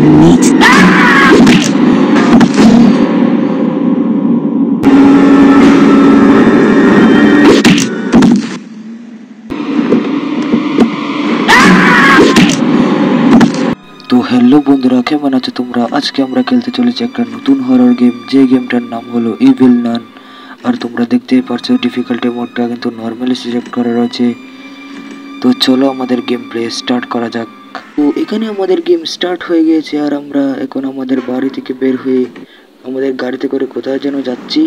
তো হ্যালো বন্ধুরা, কেমন আছো তোমরা? আজকে আমরা খেলতে চলেছি একটা নতুন হরর গেম, যে গেমটার নাম হলো ইভিল নান। আর তোমরা দেখতেই পারছো ডিফিকাল্টি মোডটা কিন্তু নর্মালি সিলেক্ট করা রয়েছে। তো চলো আমাদের গেম প্লে স্টার্ট করা যাক। তো এখানে আমাদের গেম স্টার্ট হয়ে গিয়েছে, আর আমরা এখন আমাদের বাড়ি থেকে বের হয়ে আমাদের গাড়িতে করে কোথায় যেন যাচ্ছি।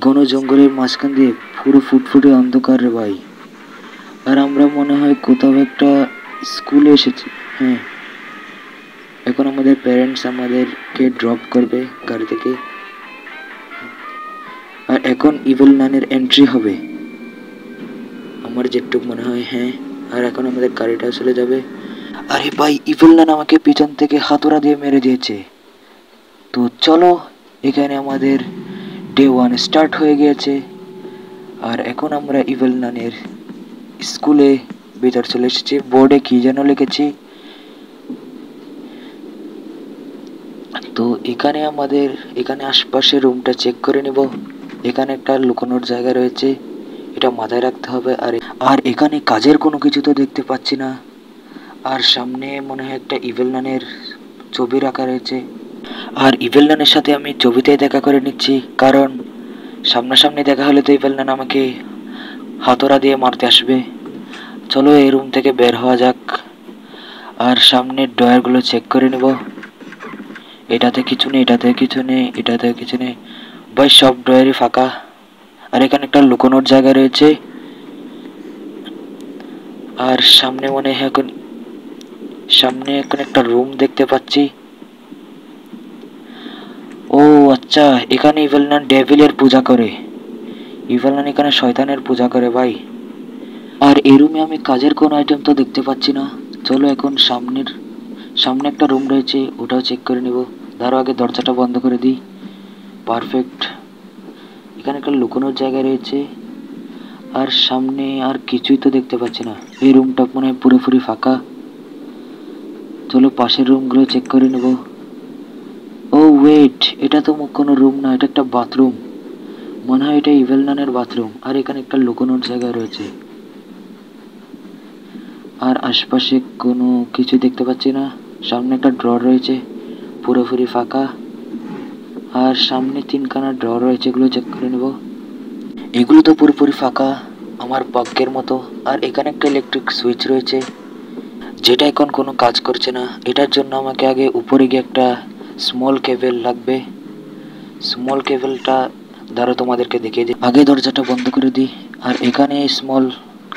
ঘন জঙ্গলের মাঝখান দিয়ে পুরো ফুটফুটে অন্ধকার রে ভাই। আর আমরা মনে হয় কোথাও একটা স্কুলে এসেছি। হ্যাঁ, এখন আমাদের প্যারেন্টস আমাদেরকে ড্রপ করবে গাড়ি থেকে। আর এখন ইভিল নানের এন্ট্রি হবে আমার যেটুক মনে হয়। হ্যাঁ, আর এখন আমাদের গাড়িটা চলে যাবে। আরে ভাই, ইভিল নান আমাকে পিছন থেকে হাতুড়া দিয়ে মেরে দিয়েছে। তো চলো, এখানে আমাদের ডে 1 স্টার্ট হয়ে গিয়েছে। আর এখন আমরা ইভিল নানের স্কুলে ভিতর চলে এসেছি। বোর্ডে কি যেন লিখেছি। তো এখানে আশপাশে রুমটা চেক করে নিব। এখানে একটা লুকানোর জায়গা রয়েছে, এটা মাথায় রাখতে হবে। আর এখানে কাজের কোনো কিছু তো দেখতে পাচ্ছি না। আর সামনে মনে হয় একটা ইভিল নানের ছবি রাখা রয়েছে। আর ইভিল নানের সাথে আমি ছবিতেই দেখা করে নিচ্ছি, কারণ সামনাসামনি দেখা হলে তো ইভিল নান আমাকে হাতড়া দিয়ে মারতে আসবে। চলো এই রুম থেকে বের হওয়া যাক। আর সামনের ড্রয়ারগুলো চেক করে নেব। এটাতে কিছু নেই, এটাতে কিছু নেই, এটাতে কিছু নেই ভাই, সব ড্রয়ারই ফাঁকা। আর এখানে একটা লুকানোর জায়গা রয়েছে। আর সামনে এখন একটা রুম দেখতে পাচ্ছি। ও আচ্ছা, এখানে ইভিল নান ডেভিলের পূজা করে। ইভিল নান এখানে শয়তানের পূজা করে ভাই। আর এই রুমে আমি কাজের কোন আইটেম তো দেখতে পাচ্ছি না। চলো এখন সামনে একটা রুম রয়েছে, ওটাও চেক করে নিব। তার আগে দরজাটা বন্ধ করে দিই। পারফেক্ট। এখানে একটা লুকানোর জায়গা রয়েছে। আর সামনে আর কিছুই তো দেখতে পাচ্ছি না। এই রুমটা মনে হয় পুরোপুরি ফাঁকা। চলো পাশের রুমগুলো চেক করে নেব। ও ওয়েট, এটা তো কোনো রুম না, এটা একটা বাথরুম। মনে হয় এটা ইভিল নানের বাথরুম। আর এখানে একটা লুকানোর জায়গা রয়েছে। আর আশপাশে কোনো কিছু দেখতে পাচ্ছি না। সামনে একটা ড্রয়ার রয়েছে, পুরোপুরি ফাঁকা। আর সামনে 3খানা ড্রয়ার রয়েছে, এগুলো চেক করে নেব। এগুলো তো পুরোপুরি ফাঁকা, আমার ভাগ্যের মতো। আর এখানে একটা ইলেকট্রিক সুইচ রয়েছে, যেটা এখন কোনো কাজ করছে না। এটার জন্য আমাকে আগে উপরে গিয়ে একটা স্মল কেবল লাগবে। স্মল কেবলটা দ্বারা তোমাদেরকে দেখিয়ে দিই। আগে দরজাটা বন্ধ করে দিই। আর এখানে স্মল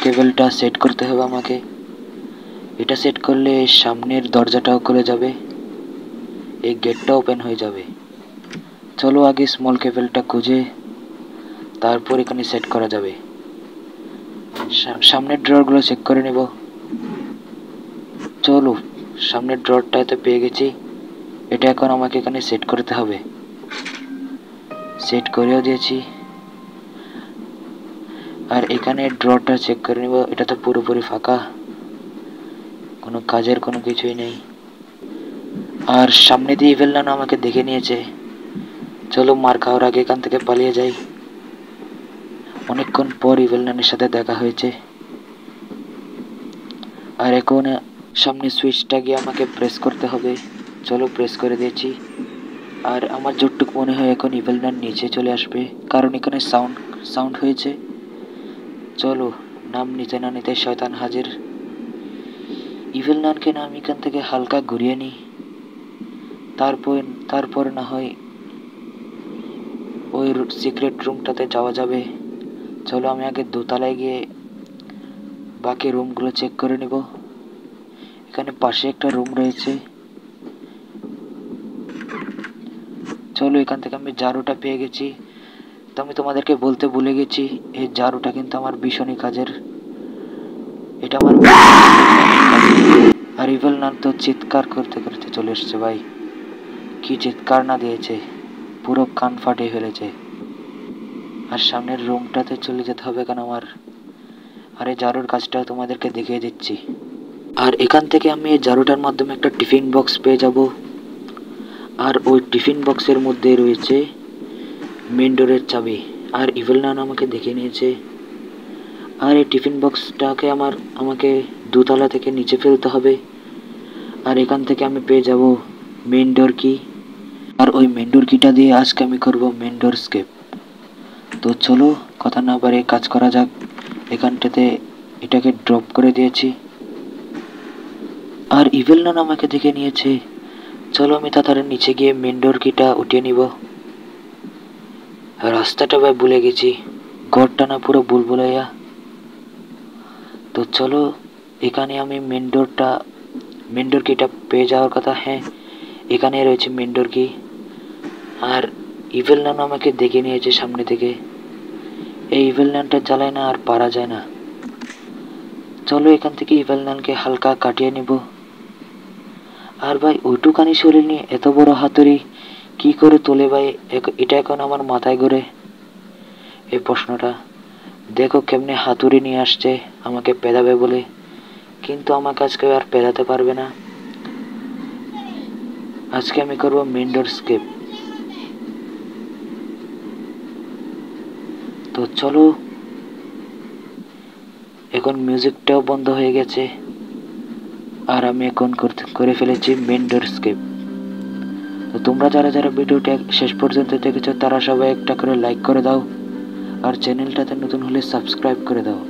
কেবলটা সেট করতে হবে আমাকে। এটা সেট করলে সামনের দরজাটাও খুলে যাবে, এই গেটটা ওপেন হয়ে যাবে। চলো আগে স্মল কেবলটা খুঁজে তারপর এখানে সেট করা যাবে। সামনের ড্রয়ারগুলো চেক করে নেব। চলো, সামনের ড্রয়ারটাতে পেয়ে গেছি। এটা এখন আমাকে এখানে সেট করতে হবে। সেট করেও দিয়েছি। আর এখানে ড্রয়ারটা চেক করে নেব। এটা তো পুরোপুরি ফাঁকা, কোনো কাজের কোনো কিছুই নেই। আর সামনে দিয়ে ইভিল নান আমাকে দেখে নিয়েছে। চলো মার খাওয়ার আগে এখান থেকে পালিয়ে যাই। অনেকক্ষণ পর ইভিল নানের সাথে দেখা হয়েছে। আর এখন সামনে সুইচটা গিয়ে আমাকে প্রেস করতে হবে। চলো প্রেস করে দিয়েছি। আর আমার যতটুক মনে হয় এখন ইভিল নান নিচে চলে আসবে, কারণ এখানে সাউন্ড হয়েছে। চলো, নাম নিতে না নিতে শয়তান হাজির। ইভিল নানকে না আমি এখান থেকে হালকা ঘুরিয়ে নিই, তারপর না হয় ওই সিক্রেট রুমটাতে যাওয়া যাবে। চলো আমি আগে দোতলায় গিয়ে বাকি রুমগুলো চেক করে নিব। এখানে পাশে একটা রুম রয়েছে। চলো, এখান থেকে আমি ঝাড়ুটা পেয়ে গেছি। তো আমি তোমাদেরকে বলতে ভুলে গেছি, এই ঝাড়ুটা কিন্তু আমার ভীষণই কাজের। এটা আমার আর ইভিল নান তো চিৎকার করতে করতে চলে এসছে ভাই। কি চিৎকার না দিয়েছে, পুরো কান ফাটিয়ে ফেলেছে। আর সামনের রুমটাতে চলে যেতে হবে কেন আমার। আর এই ঝাড়ুর কাজটা তোমাদেরকে দেখিয়ে দিচ্ছি। আর এখান থেকে আমি এই জারুটার মাধ্যমে একটা টিফিন বক্স পেয়ে যাব। আর ওই টিফিন বক্সের মধ্যে রয়েছে মেন ডোরের চাবি। আর ইভেল নান আমাকে দেখে নিয়েছে। আর এই টিফিন বক্সটাকে আমাকে দোতলা থেকে নিচে ফেলতে হবে। আর এখান থেকে আমি পেয়ে যাব মেন ডোর কি। আর ওই মেন ডোর কিটা দিয়ে আজকে আমি করব মেন ডোর স্কেপ। তো চলো কথা না বাড়িয়ে কাজ করা যাক। এখানটাতে এটাকে ড্রপ করে দিয়েছি। আর ইভেল নান আমাকে দেখে নিয়েছে। চলো আমি তাড়াতাড়ি নিচে গিয়ে মেন ডোর কিটা উঠিয়ে নিব। রাস্তাটা ভাই ভুলে গেছি, ঘরটা না পুরো ভুলভুলাইয়া। তো চলো এখানে আমি মেন ডোর কিটা পেয়ে যাওয়ার কথা। হ্যাঁ, এখানে রয়েছে মেন ডোর কি। আর ইভেল নান আমাকে দেখে নিয়েছে সামনে থেকে। এই ইভেল নানটা জ্বালায় না আর পারা যায় না। চলো এখান থেকে ইভেল নানকে হালকা কাটিয়ে নিব। আর ভাই ওইটুখানি শরীর নিয়ে এত বড় হাতুড়ি কি করে তোলে ভাই, এটা এখন আমার মাথায় ঘুরে এই প্রশ্নটা। দেখো কেমনে হাতুড়ি নিয়ে আসছে আমাকে পেদাবে বলে, কিন্তু আমাকে আজকে আর পেদাতে পারবে না। আজকে আমি করব মেন ডোর স্কেপ। তো চলো, এখন মিউজিকটাও বন্ধ হয়ে গেছে। আর আমি এখন করে ফেলেছি মেন ডোর স্কেপ। তো তোমরা যারা যারা ভিডিওটা শেষ পর্যন্ত দেখেছো তারা সবাই একটা করে লাইক করে দাও। আর চ্যানেলটাতে নতুন হলে সাবস্ক্রাইব করে দাও।